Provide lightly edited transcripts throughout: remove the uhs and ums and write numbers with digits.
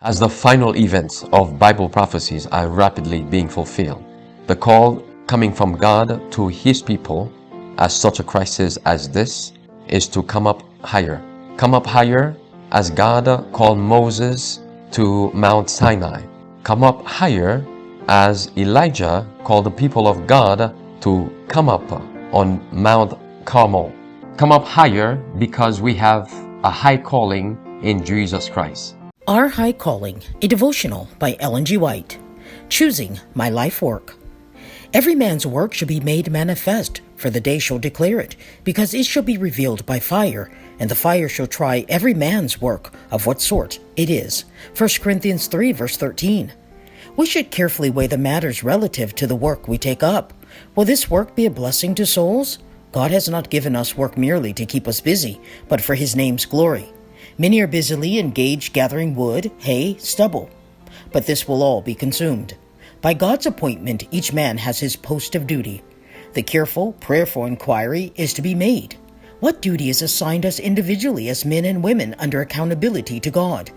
As the final events of Bible prophecies are rapidly being fulfilled, the call coming from God to His people at such a crisis as this is to come up higher. Come up higher as God called Moses to Mount Sinai. Come up higher as Elijah called the people of God to come up on Mount Carmel. Come up higher because we have a high calling in Jesus Christ. Our High Calling, a devotional by Ellen G. White. Choosing my life work. Every man's work shall be made manifest, for the day shall declare it, because it shall be revealed by fire, and the fire shall try every man's work of what sort it is. 1 Corinthians 3, verse 13. We should carefully weigh the matters relative to the work we take up. Will this work be a blessing to souls? God has not given us work merely to keep us busy, but for His name's glory. Many are busily engaged gathering wood, hay, stubble, but this will all be consumed. By God's appointment, each man has his post of duty. The careful, prayerful inquiry is to be made. What duty is assigned us individually as men and women under accountability to God?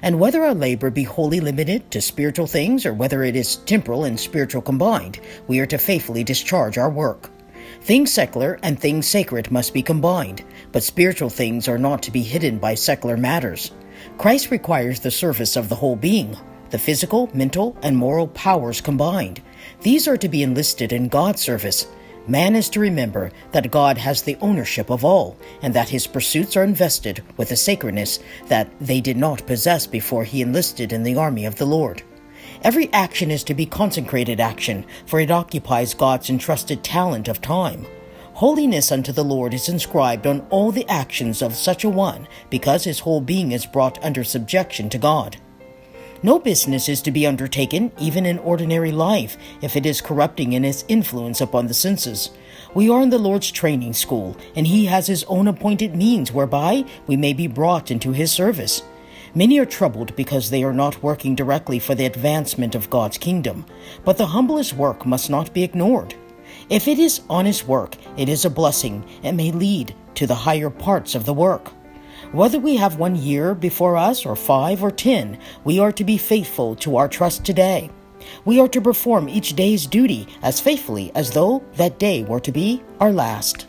And whether our labor be wholly limited to spiritual things or whether it is temporal and spiritual combined, we are to faithfully discharge our work. Things secular and things sacred must be combined, but spiritual things are not to be hidden by secular matters. Christ requires the service of the whole being, the physical, mental, and moral powers combined. These are to be enlisted in God's service. Man is to remember that God has the ownership of all, and that his pursuits are invested with a sacredness that they did not possess before he enlisted in the army of the Lord. Every action is to be consecrated action, for it occupies God's entrusted talent of time. Holiness unto the Lord is inscribed on all the actions of such a one, because his whole being is brought under subjection to God. No business is to be undertaken, even in ordinary life, if it is corrupting in its influence upon the senses. We are in the Lord's training school, and He has His own appointed means whereby we may be brought into His service. Many are troubled because they are not working directly for the advancement of God's kingdom, but the humblest work must not be ignored. If it is honest work, it is a blessing and may lead to the higher parts of the work. Whether we have 1 year before us or 5 or 10, we are to be faithful to our trust today. We are to perform each day's duty as faithfully as though that day were to be our last.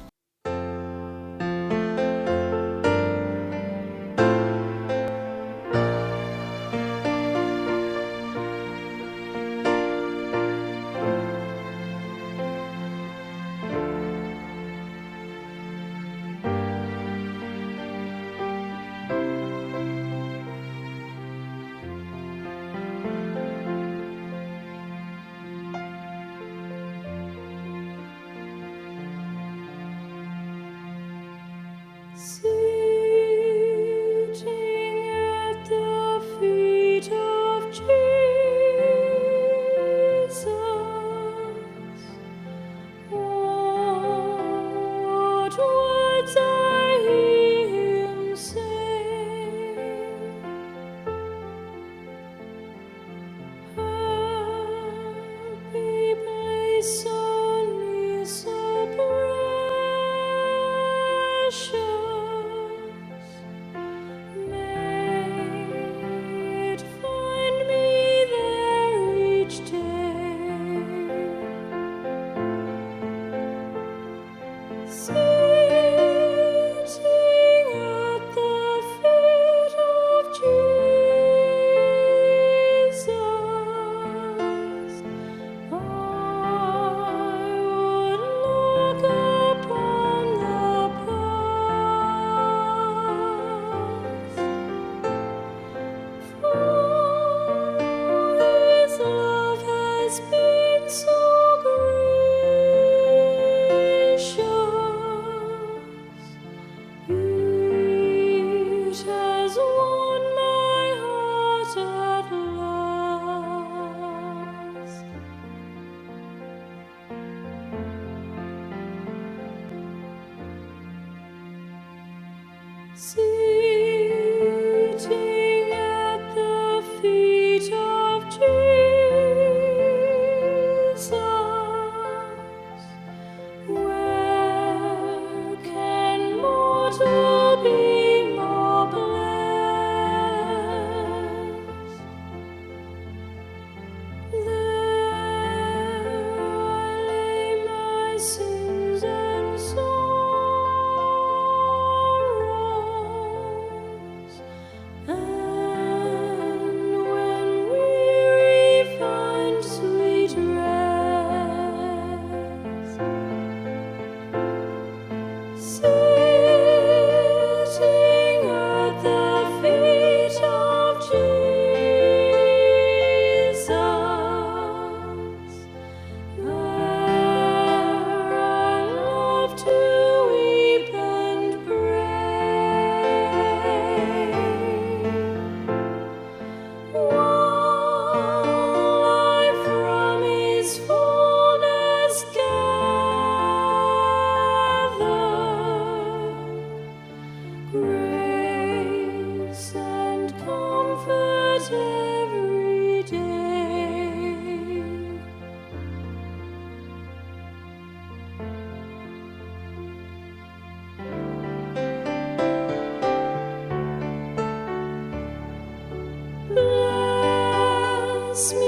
Sitting at the feet Bless me